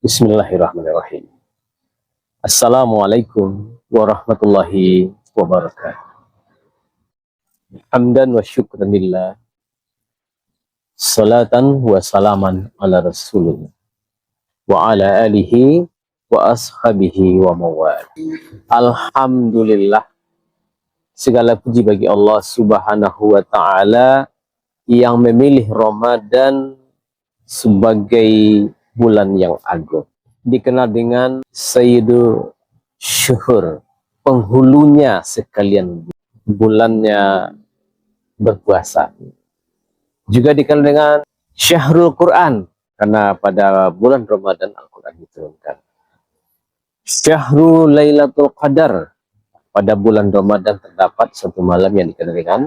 Bismillahirrahmanirrahim. Assalamualaikum warahmatullahi wabarakatuh. Hamdan wa syukran lillah. Salatan wa salaman ala rasulullah. Wa ala alihi wa ashabihi wa mawal. Alhamdulillah. Segala puji bagi Allah subhanahu wa ta'ala yang memilih Ramadan sebagai bulan yang agung. Dikenal dengan Sayyidu Syuhur, penghulunya sekalian bulannya berpuasa. Juga dikenal dengan Syahrul Quran, karena pada bulan Ramadan Al-Quran diturunkan. Syahrul Lailatul Qadar, pada bulan Ramadan terdapat satu malam yang dikenal dengan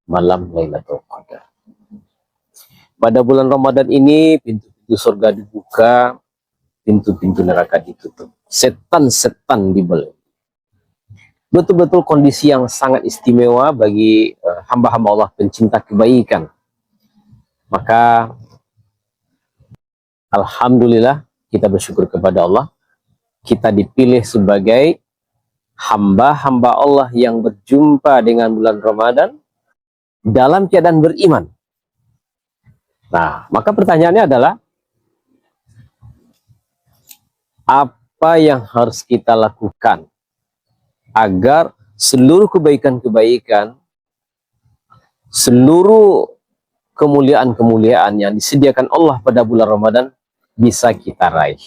malam Lailatul Qadar. Pada bulan Ramadan ini pintu-pintu surga dibuka, pintu-pintu neraka ditutup, setan-setan dibeleng. Betul-betul kondisi yang sangat istimewa bagi hamba-hamba Allah pencinta kebaikan. Maka alhamdulillah kita bersyukur kepada Allah, kita dipilih sebagai hamba-hamba Allah yang berjumpa dengan bulan Ramadan dalam keadaan beriman. Nah, maka pertanyaannya adalah, apa yang harus kita lakukan agar seluruh kebaikan-kebaikan, seluruh kemuliaan-kemuliaan yang disediakan Allah pada bulan Ramadan bisa kita raih.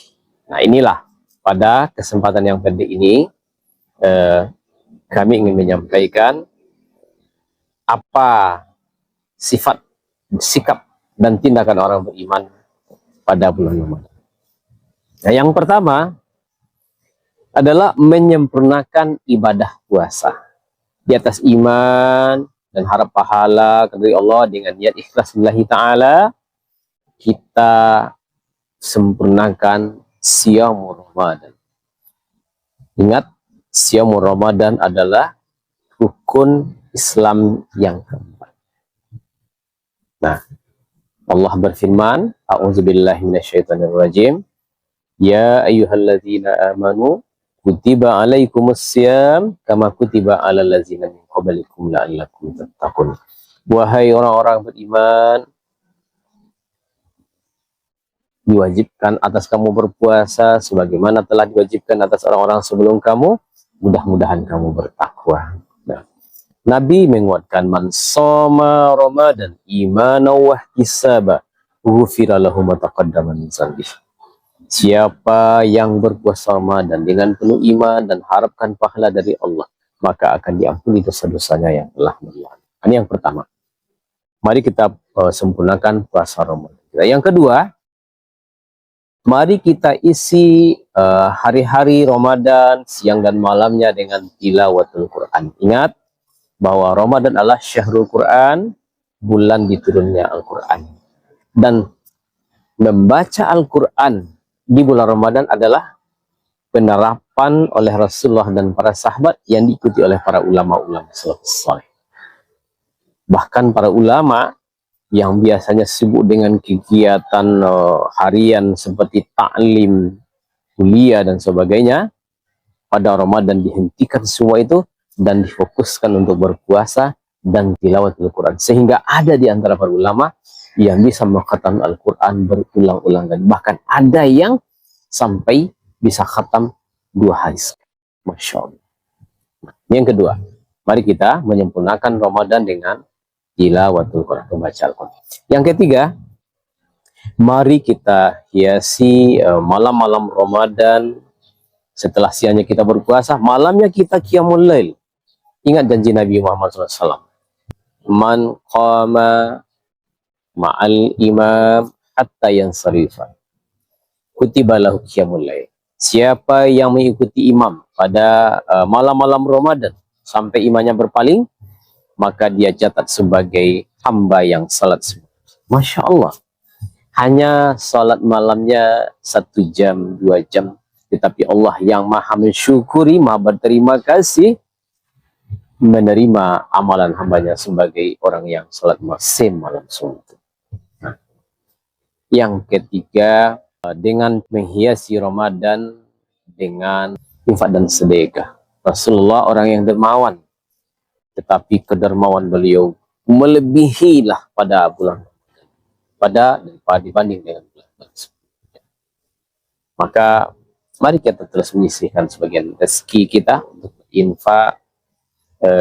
Nah, inilah pada kesempatan yang pendek ini kami ingin menyampaikan apa sifat, sikap, dan tindakan orang beriman pada bulan Ramadan. Nah, yang pertama adalah menyempurnakan ibadah puasa di atas iman dan harap pahala dari Allah dengan niat ikhlas lillahi ta'ala. Kita sempurnakan Siyamul Ramadan. Ingat, Siyamul Ramadan adalah rukun Islam yang keempat. Nah, Allah berfirman, a'udzubillahi minasyaitonirrajim, ya ayyuhalladzina amanu kutiba alaikumussyam kama kutiba alal ladzina min qablikum la'allakum tattaqun. Wahai orang-orang beriman, diwajibkan atas kamu berpuasa sebagaimana telah diwajibkan atas orang-orang sebelum kamu, mudah-mudahan kamu bertakwa. Nah, Nabi menguatkan, man shoma Ramadan imanan wa ihtisaba ghufira lahu ma taqaddama min dzambihi. Siapa yang berpuasa Ramadan dengan penuh iman dan harapkan pahala dari Allah, maka akan diampuni dosa-dosanya yang telah berlalu. Ini yang pertama. Mari kita sempurnakan puasa Ramadan. Yang kedua, mari kita isi hari-hari Ramadan siang dan malamnya dengan tilawatul Quran. Ingat bahwa Ramadan adalah Syahrul Quran, bulan diturunnya Al-Quran. Dan membaca Al-Quran di bulan Ramadan adalah penerapan oleh Rasulullah dan para sahabat yang diikuti oleh para ulama-ulama salafus saleh. Bahkan para ulama yang biasanya sibuk dengan kegiatan harian seperti ta'lim, kuliah, dan sebagainya, pada Ramadan dihentikan semua itu dan difokuskan untuk berpuasa dan tilawat Al-Quran. Sehingga ada di antara para ulama yang bisa mengkhatam Al-Quran berulang-ulang, dan bahkan ada yang sampai bisa khatam 2 hari. Masya Allah. Yang kedua, mari kita menyempurnakan Ramadan dengan tilawatul Quran, membaca Al-Quran. Yang ketiga, mari kita hiasi malam-malam Ramadan. Setelah siangnya kita berpuasa, malamnya kita qiyamul lail. Ingat janji Nabi Muhammad SAW. Man qama ma'al imam hatta yansarifa kutiba lahu qiyamul lail. Siapa yang mengikuti imam pada malam-malam Ramadan sampai imamnya berpaling, maka dia catat sebagai hamba yang salat subuh. Masya Allah. Hanya salat malamnya 1 jam, 2 jam. Tetapi Allah yang maha mensyukuri, maha berterima kasih, menerima amalan hambanya sebagai orang yang salat malam suntuk. Nah, yang ketiga, dengan menghiasi Ramadan dengan infak dan sedekah. Rasulullah orang yang dermawan, tetapi kedermawan beliau melebihilah pada bulan dibanding dengan bulan sebelumnya. Maka mari kita terus menyisihkan sebagian rezeki kita untuk infak,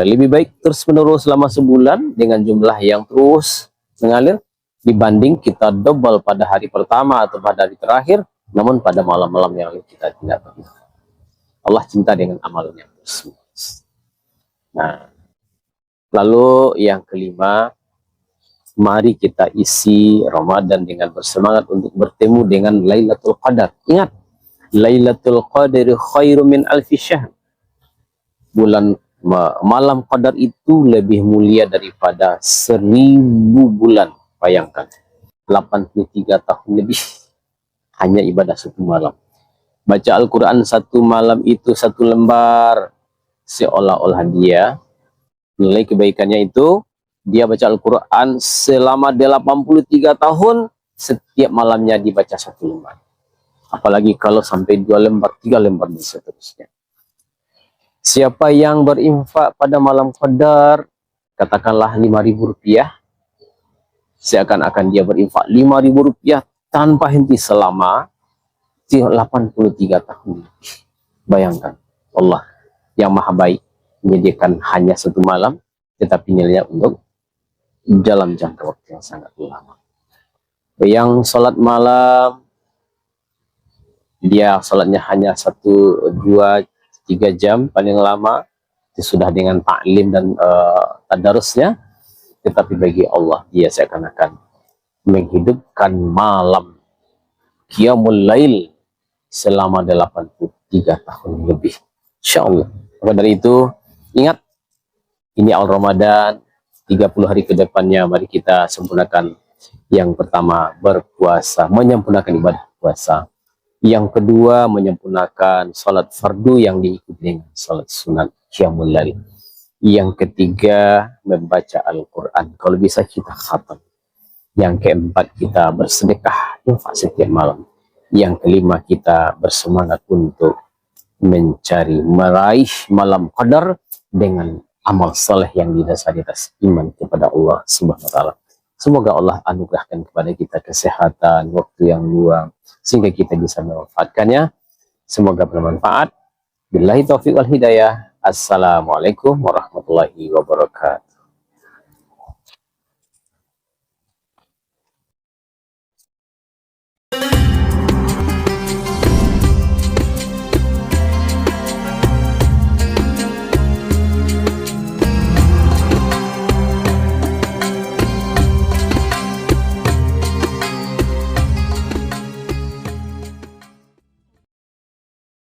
lebih baik terus menerus selama sebulan dengan jumlah yang terus mengalir dibanding kita double pada hari pertama atau pada hari terakhir, namun pada malam-malam yang kita tidak tahu. Allah cinta dengan amalnya terus. Nah, lalu yang kelima, mari kita isi Ramadan dengan bersemangat untuk bertemu dengan Lailatul Qadar. Ingat, Lailatul Qadar khairu min alfi syahr. Malam Qadar itu lebih mulia daripada 1000 bulan. Bayangkan, 83 tahun lebih hanya ibadah satu malam. Baca Al-Quran satu malam itu satu lembar, seolah-olah dia nilai kebaikannya itu dia baca Al-Quran selama 83 tahun, setiap malamnya dibaca satu lembar. Apalagi kalau sampai 2 lembar, 3 lembar dan seterusnya. Siapa yang berinfak pada malam Qadar, katakanlah 5.000 rupiah, seakan-akan dia berinfak 5.000 rupiah tanpa henti selama 83 tahun. Bayangkan, Allah yang maha baik menyediakan hanya satu malam, tetapi nilainya untuk dalam jangka waktu yang sangat lama. Yang sholat malam, dia sholatnya hanya 1, 2, 3 jam paling lama, itu sudah dengan taklim dan tadarusnya. Tetapi bagi Allah, dia seakan-akan menghidupkan malam Qiyamul Lail selama 83 tahun lebih. Insya Allah. Maka dari itu, ingat, ini awal Ramadan, 30 hari ke depannya, mari kita sempurnakan. Yang pertama, berpuasa, menyempurnakan ibadah puasa. Yang kedua, menyempurnakan sholat fardu yang diikuti dengan sholat sunat Qiyamul Lail. Yang ketiga, membaca Al-Quran. Kalau bisa kita khatam. Yang keempat, kita bersedekah infak setiap malam. Yang kelima, kita bersemangat untuk meraih malam Qadar dengan amal soleh yang didasari atas iman kepada Allah Subhanahu wa Ta'ala. Semoga Allah anugerahkan kepada kita kesehatan, waktu yang luang, sehingga kita bisa memanfaatkannya. Semoga bermanfaat. Billahi taufiq wal hidayah. Assalamualaikum warahmatullahi wabarakatuh.